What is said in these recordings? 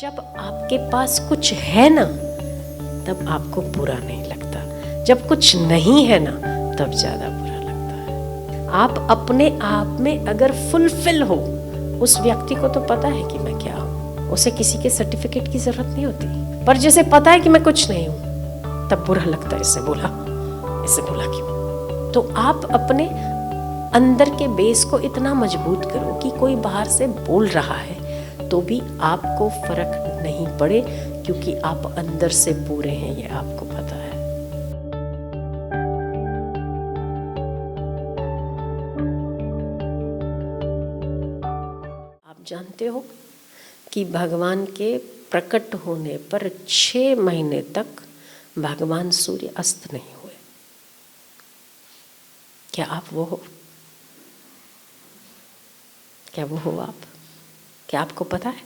जब आपके पास कुछ है ना, तब आपको बुरा नहीं लगता। जब कुछ नहीं है ना, तब ज़्यादा बुरा लगता है। आप अपने आप में अगर फुलफिल हो, उस व्यक्ति को तो पता है कि मैं क्या हूँ, उसे किसी के सर्टिफिकेट की ज़रूरत नहीं होती। पर जिसे पता है कि मैं कुछ नहीं हूँ, तब बुरा लगता है, इससे बोला क्यों। तो आप अपने अंदर के बेस को इतना मजबूत करो कि कोई बाहर से बोल रहा है तो भी आपको फर्क नहीं पड़े, क्योंकि आप अंदर से पूरे हैं, ये आपको पता है। आप जानते हो कि भगवान के प्रकट होने पर 6 महीने तक भगवान सूर्य अस्त नहीं हुए। क्या आप वो हो? क्या वो हो आप? क्या आपको पता है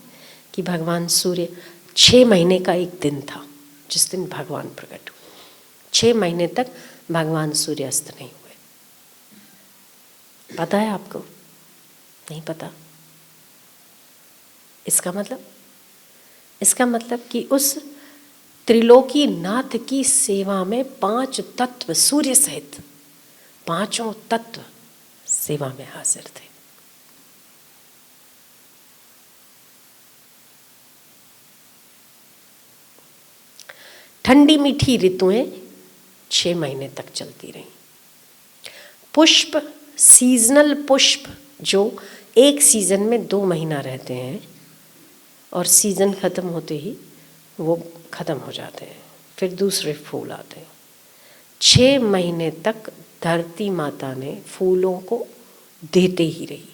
कि भगवान सूर्य 6 महीने का एक दिन था जिस दिन भगवान प्रकट हुए। 6 महीने तक भगवान सूर्य अस्त नहीं हुए। पता है आपको? नहीं पता? इसका मतलब कि उस त्रिलोकी नाथ की सेवा में 5 तत्व सूर्य सहित 5 तत्व सेवा में हाजिर थे। ठंडी मीठी ऋतुएं 6 महीने तक चलती रहीं। पुष्प, सीजनल पुष्प जो एक सीजन में 2 महीना रहते हैं और सीजन खत्म होते ही वो खत्म हो जाते हैं, फिर दूसरे फूल आते हैं। 6 महीने तक धरती माता ने फूलों को देते ही रही।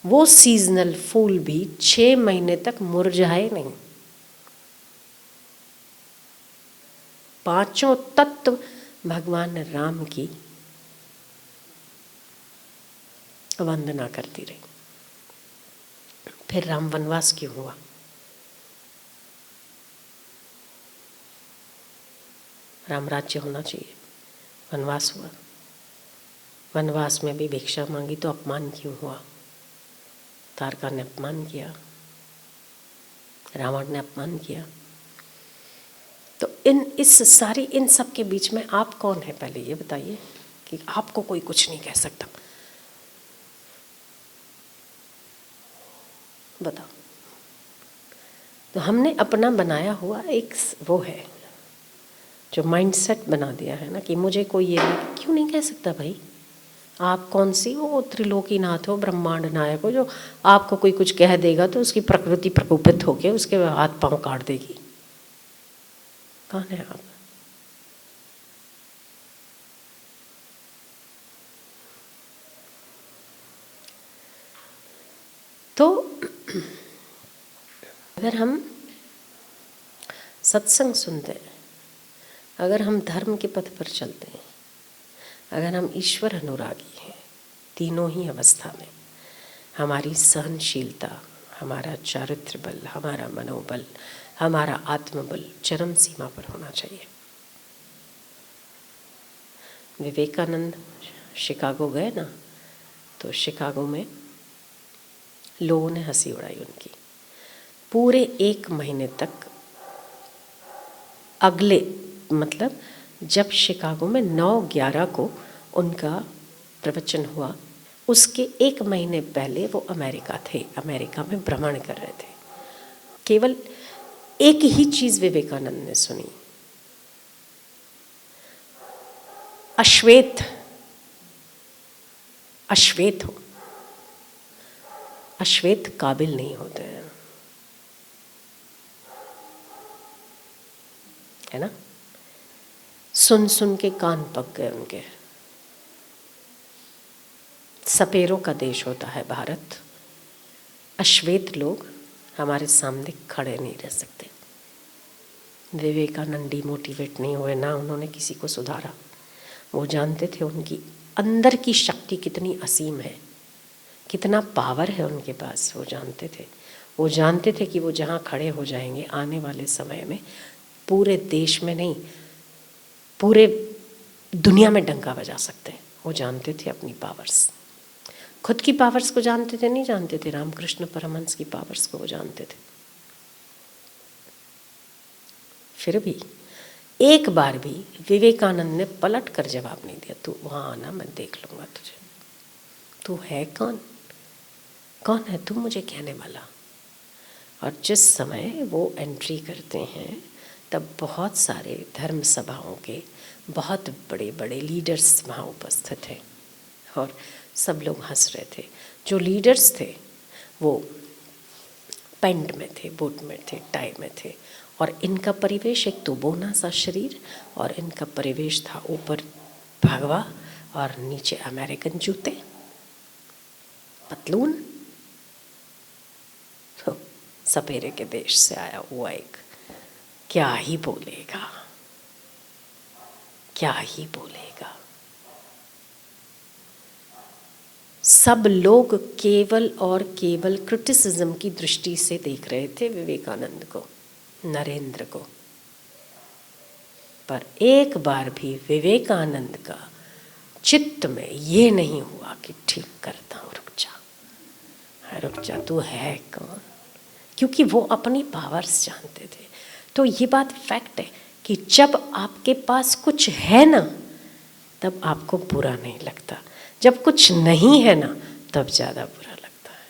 वो सीजनल फूल भी 6 महीने तक मुरझाए नहीं। 5 तत्व भगवान राम की वंदना करती रही। फिर राम वनवास क्यों हुआ? राम राज्य होना चाहिए, वनवास हुआ। वनवास में भी भिक्षा मांगी तो अपमान क्यों हुआ? तारका ने अपमान किया, रावण ने अपमान किया। तो इन सब के बीच में आप कौन है? पहले ये बताइए कि आपको कोई कुछ नहीं कह सकता। बताओ। तो हमने अपना बनाया हुआ एक वो है जो माइंडसेट बना दिया है ना कि मुझे कोई ये क्यों नहीं कह सकता। भाई आप कौन सी हो? त्रिलोकी नाथ हो, ब्रह्मांड नायक हो, जो आपको कोई कुछ कह देगा तो उसकी प्रकृति प्रकोपित होकर उसके हाथ पांव काट देगी। कौन है आप? तो अगर हम सत्संग सुनते हैं, अगर हम धर्म के पथ पर चलते हैं, अगर हम ईश्वर अनुरागी हैं, तीनों ही अवस्था में हमारी सहनशीलता, हमारा चारित्र बल, हमारा मनोबल, हमारा आत्मबल चरम सीमा पर होना चाहिए। विवेकानंद शिकागो गए ना, तो शिकागो में लोगों ने हंसी उड़ाई उनकी। पूरे 1 महीने तक अगले मतलब जब शिकागो में 9/11 को उनका प्रवचन हुआ, उसके 1 महीने पहले वो अमेरिका थे, अमेरिका में भ्रमण कर रहे थे। केवल एक ही चीज़ विवेकानंद ने सुनी, अश्वेत हो, अश्वेत काबिल नहीं होते हैं, है ना। सुन सुन के कान पक गए उनके। सपेरों का देश होता है भारत। अश्वेत लोग हमारे सामने खड़े नहीं रह सकते। विवेकानंद डिमोटिवेट नहीं हुए, ना उन्होंने किसी को सुधारा। वो जानते थे उनकी अंदर की शक्ति कितनी असीम है, कितना पावर है उनके पास। वो जानते थे कि वो जहाँ खड़े हो जाएंगे आने वाले समय में पूरे देश में नहीं, पूरे दुनिया में डंका बजा सकते हैं। वो जानते थे अपनी पावर्स, खुद की पावर्स को जानते थे, नहीं जानते थे, रामकृष्ण परमहंस की पावर्स को वो जानते थे। फिर भी एक बार भी विवेकानंद ने पलट कर जवाब नहीं दिया, तू वहाँ आना, मैं देख लूँगा तुझे, तू है कौन, कौन है तू मुझे कहने वाला। और जिस समय वो एंट्री करते हैं तब बहुत सारे धर्म सभाओं के बहुत बड़े बड़े लीडर्स वहाँ उपस्थित थे और सब लोग हंस रहे थे। जो लीडर्स थे वो पैंट में थे, बूट में थे, टाई में थे, और इनका परिवेश एक तो बोना सा शरीर और इनका परिवेश था ऊपर भगवा और नीचे अमेरिकन जूते, पतलून। तो सपेरे के देश से आया हुआ एक क्या ही बोलेगा, क्या ही बोलेगा। सब लोग केवल और केवल क्रिटिसिज्म की दृष्टि से देख रहे थे विवेकानंद को, नरेंद्र को। पर एक बार भी विवेकानंद का चित्त में ये नहीं हुआ कि ठीक करता हूँ, रुक जा तू है कौन, क्योंकि वो अपनी पावर्स जानते थे। तो ये बात फैक्ट है कि जब आपके पास कुछ है ना तब आपको बुरा नहीं लगता, जब कुछ नहीं है ना तब ज़्यादा बुरा लगता है।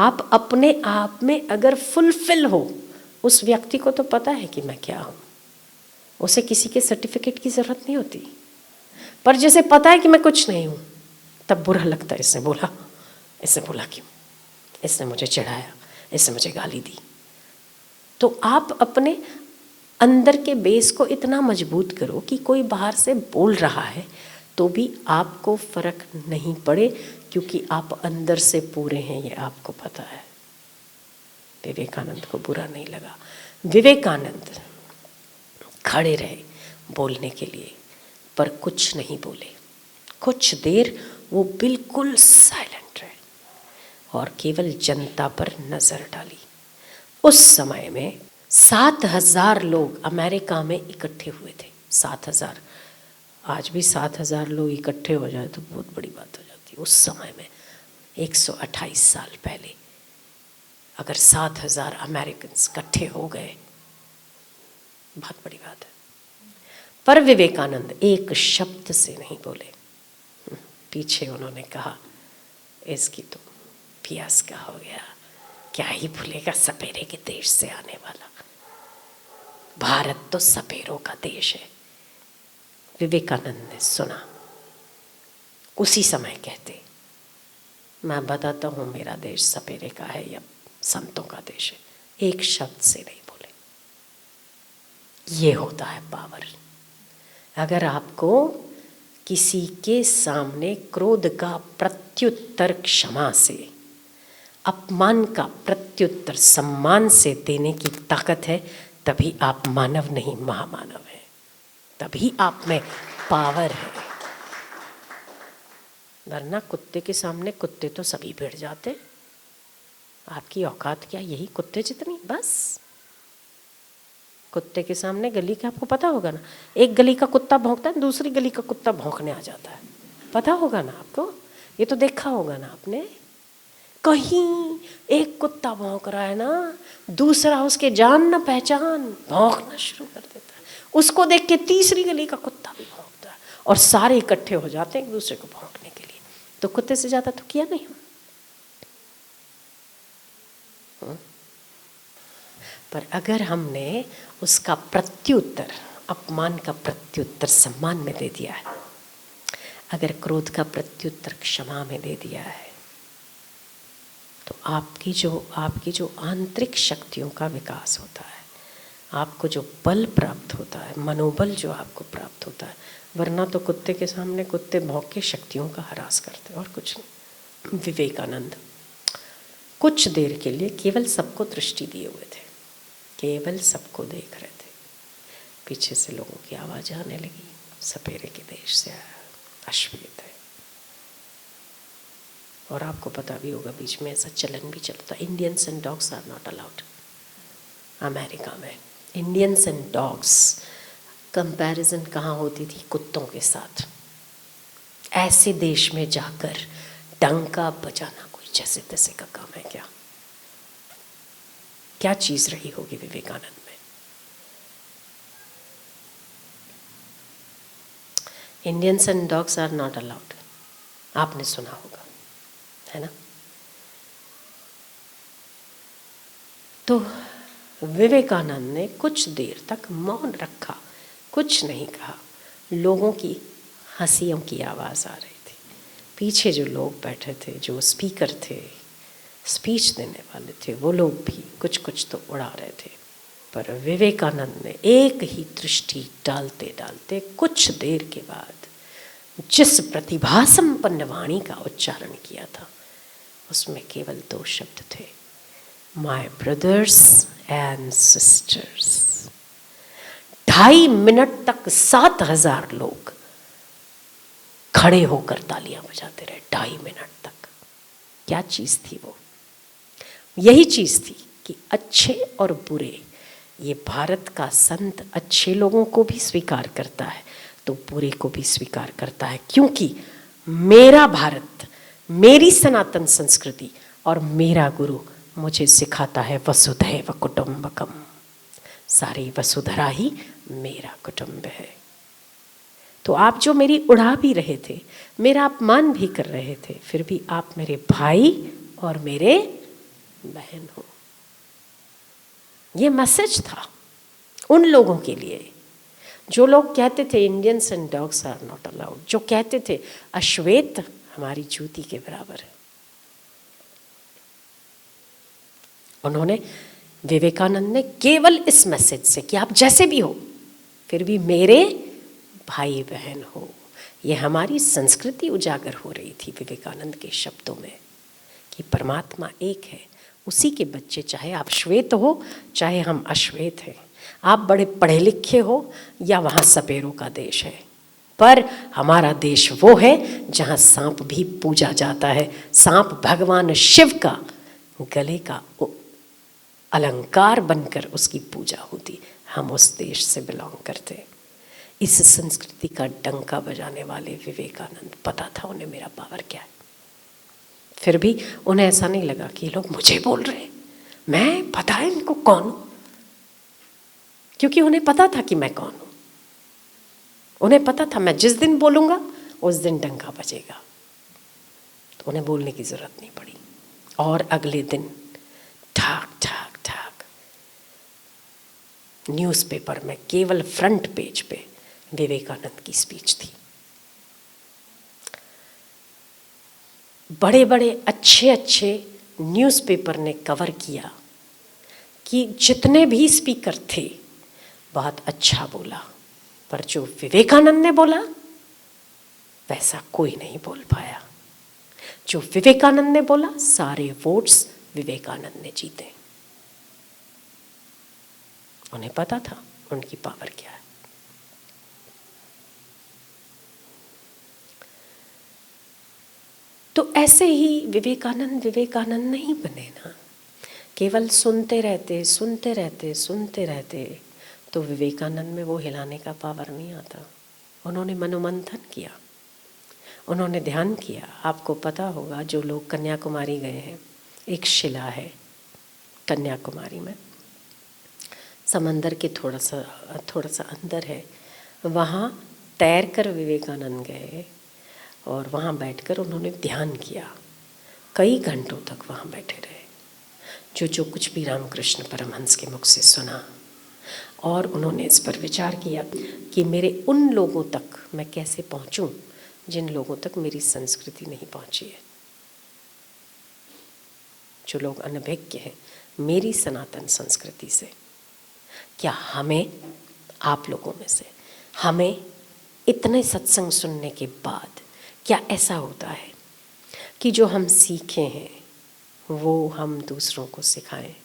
आप अपने आप में अगर फुलफिल हो, उस व्यक्ति को तो पता है कि मैं क्या हूँ, उसे किसी के सर्टिफिकेट की ज़रूरत नहीं होती। पर जैसे पता है कि मैं कुछ नहीं हूँ तब बुरा लगता है, इसने बोला क्यों, इसने मुझे चिढ़ाया, इसने मुझे गाली दी। तो आप अपने अंदर के बेस को इतना मजबूत करो कि कोई बाहर से बोल रहा है तो भी आपको फर्क नहीं पड़े, क्योंकि आप अंदर से पूरे हैं, ये आपको पता है। विवेकानंद को बुरा नहीं लगा। विवेकानंद खड़े रहे बोलने के लिए, पर कुछ नहीं बोले। कुछ देर वो बिल्कुल साइलेंट रहे और केवल जनता पर नजर डाली। उस समय में 7,000 लोग अमेरिका में इकट्ठे हुए थे। 7,000। आज भी 7,000 लोग इकट्ठे हो जाए तो बहुत बड़ी बात हो जाती है। उस समय में 128 साल पहले अगर 7,000 अमेरिकन इकट्ठे हो गए, बहुत बड़ी बात है। पर विवेकानंद एक शब्द से नहीं बोले। पीछे उन्होंने कहा, इसकी तो पियास का हो गया, क्या ही भूलेगा सपेरे के देश से आने वाला, भारत तो सपेरों का देश है। विवेकानंद ने सुना, उसी समय कहते, मैं बताता हूँ मेरा देश सपेरे का है या संतों का देश है। एक शब्द से नहीं बोले। ये होता है पावर। अगर आपको किसी के सामने क्रोध का प्रत्युत्तर क्षमा से, अपमान का प्रत्युत्तर सम्मान से देने की ताकत है, तभी आप मानव नहीं महामानव हैं, तभी आप में पावर है। वरना कुत्ते के सामने कुत्ते तो सभी भिड़ जाते। आपकी औकात क्या यही कुत्ते जितनी, बस। कुत्ते के सामने गली के, आपको पता होगा ना, एक गली का कुत्ता भौंकता है, दूसरी गली का कुत्ता भौंकने आ जाता है, पता होगा ना आपको, ये तो देखा होगा ना आपने। कहीं एक कुत्ता भौंक रहा है ना, दूसरा उसके जान न पहचान भौंकना शुरू कर देता है, उसको देख के तीसरी गली का कुत्ता भी भौंकता है और सारे इकट्ठे हो जाते हैं एक दूसरे को भौंकने के लिए। तो कुत्ते से ज्यादा तो किया नहीं। पर अगर हमने उसका प्रत्युत्तर, अपमान का प्रत्युत्तर सम्मान में दे दिया है, अगर क्रोध का प्रत्युत्तर क्षमा में दे दिया है, तो आपकी जो आंतरिक शक्तियों का विकास होता है, आपको जो बल प्राप्त होता है, मनोबल जो आपको प्राप्त होता है। वरना तो कुत्ते के सामने कुत्ते भौंक के शक्तियों का ह्रास करते और कुछ नहीं। विवेकानंद कुछ देर के लिए केवल सबको दृष्टि दिए हुए थे, केवल सबको देख रहे थे। पीछे से लोगों की आवाज़ आने लगी, सपेरे के देश से आया, अश्वेत है। और आपको पता भी होगा बीच में ऐसा चलन भी चलता, Indians and dogs are not allowed. America में इंडियंस एंड डॉग्स कंपैरिजन कहाँ होती थी? कुत्तों के साथ। ऐसे देश में जाकर डंका बजाना कोई जैसे तैसे का काम है क्या? क्या चीज़ रही होगी विवेकानंद में? Indians and dogs are not allowed, आपने सुना होगा, है ना। तो विवेकानंद ने कुछ देर तक मौन रखा, कुछ नहीं कहा। लोगों की हंसियों की आवाज़ आ रही थी, पीछे जो लोग बैठे थे, जो स्पीकर थे, स्पीच देने वाले थे, वो लोग भी कुछ कुछ तो उड़ा रहे थे। पर विवेकानंद ने एक ही दृष्टि डालते डालते कुछ देर के बाद जिस प्रतिभा संपन्न वाणी का उच्चारण किया था, उसमें केवल 2 शब्द थे, my brothers and sisters. 2.5 minute तक 7,000 लोग खड़े होकर तालियां बजाते रहे, 2.5 मिनट तक। क्या चीज थी वो? यही चीज थी कि अच्छे और बुरे, ये भारत का संत अच्छे लोगों को भी स्वीकार करता है तो बुरे को भी स्वीकार करता है, क्योंकि मेरा भारत, मेरी सनातन संस्कृति और मेरा गुरु मुझे सिखाता है वसुधैव कुटुंबकम, सारी वसुधरा ही मेरा कुटुंब है। तो आप जो मेरी उड़ा भी रहे थे, मेरा अपमान भी कर रहे थे, फिर भी आप मेरे भाई और मेरे बहन हो। ये मैसेज था उन लोगों के लिए जो लोग कहते थे Indians and dogs are not allowed, जो कहते थे अश्वेत हमारी जूती के बराबर है। उन्होंने, विवेकानंद ने केवल इस मैसेज से कि आप जैसे भी हो फिर भी मेरे भाई बहन हो, ये हमारी संस्कृति उजागर हो रही थी विवेकानंद के शब्दों में कि परमात्मा एक है, उसी के बच्चे, चाहे आप श्वेत हो चाहे हम अश्वेत हैं, आप बड़े पढ़े लिखे हो या वहाँ सपेरों का देश है, पर हमारा देश वो है जहाँ सांप भी पूजा जाता है। सांप भगवान शिव का गले का अलंकार बनकर उसकी पूजा होती। हम उस देश से बिलोंग करते। इस संस्कृति का डंका बजाने वाले विवेकानंद, पता था उन्हें मेरा पावर क्या है, फिर भी उन्हें ऐसा नहीं लगा कि लोग मुझे बोल रहे हैं, मैं पता है इनको कौन हूं, क्योंकि उन्हें पता था कि मैं कौन हूं। उन्हें पता था मैं जिस दिन बोलूंगा उस दिन डंका बजेगा, तो उन्हें बोलने की जरूरत नहीं पड़ी। और अगले दिन ठाक ठाक ठाक न्यूज़पेपर में केवल फ्रंट पेज पे विवेकानंद की स्पीच थी। बड़े बड़े अच्छे अच्छे न्यूज़पेपर ने कवर किया कि जितने भी स्पीकर थे बहुत अच्छा बोला, पर जो विवेकानंद ने बोला वैसा कोई नहीं बोल पाया। जो विवेकानंद ने बोला, सारे वोट्स विवेकानंद ने जीते। उन्हें पता था उनकी पावर क्या है। तो ऐसे ही विवेकानंद विवेकानंद नहीं बने ना, केवल सुनते रहते सुनते रहते सुनते रहते तो विवेकानंद में वो हिलाने का पावर नहीं आता। उन्होंने मनोमंथन किया, उन्होंने ध्यान किया। आपको पता होगा जो लोग कन्याकुमारी गए हैं, एक शिला है कन्याकुमारी में, समंदर के थोड़ा सा अंदर है, वहाँ तैरकर विवेकानंद गए और वहाँ बैठकर उन्होंने ध्यान किया। कई घंटों तक वहाँ बैठे रहे, जो कुछ भी रामकृष्ण परमहंस के मुख से सुना, और उन्होंने इस पर विचार किया कि मेरे उन लोगों तक मैं कैसे पहुँचूं जिन लोगों तक मेरी संस्कृति नहीं पहुँची है, जो लोग अनभिज्ञ हैं मेरी सनातन संस्कृति से। क्या हमें, आप लोगों में से हमें इतने सत्संग सुनने के बाद क्या ऐसा होता है कि जो हम सीखे हैं वो हम दूसरों को सिखाएं,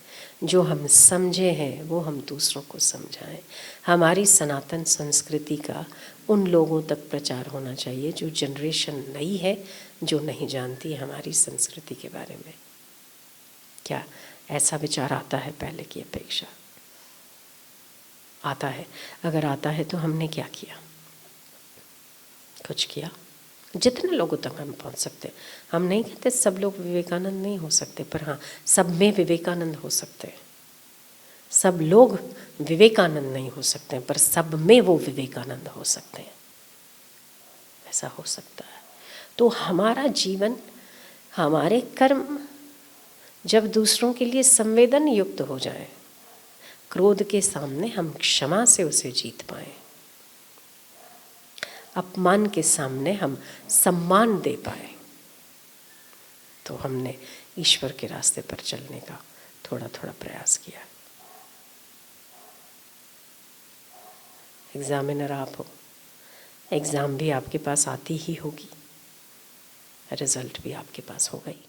जो हम समझे हैं वो हम दूसरों को समझाएं। हमारी सनातन संस्कृति का उन लोगों तक प्रचार होना चाहिए जो जनरेशन नई है, जो नहीं जानती हमारी संस्कृति के बारे में। क्या ऐसा विचार आता है पहले की अपेक्षा? आता है? अगर आता है तो हमने क्या किया? कुछ किया? जितने लोगों तक हम पहुंच सकते। हम नहीं कहते सब लोग विवेकानंद नहीं हो सकते, पर हाँ सब में विवेकानंद हो सकते हैं। सब लोग विवेकानंद नहीं हो सकते, पर सब में वो विवेकानंद हो सकते हैं। ऐसा हो सकता है। तो हमारा जीवन, हमारे कर्म जब दूसरों के लिए संवेदन युक्त हो जाए, क्रोध के सामने हम क्षमा से उसे जीत पाएं, अपमान के सामने हम सम्मान दे पाए, तो हमने ईश्वर के रास्ते पर चलने का थोड़ा थोड़ा प्रयास किया। एग्जामिनर आप हो, एग्ज़ाम भी आपके पास आती ही होगी, रिजल्ट भी आपके पास होगा ही।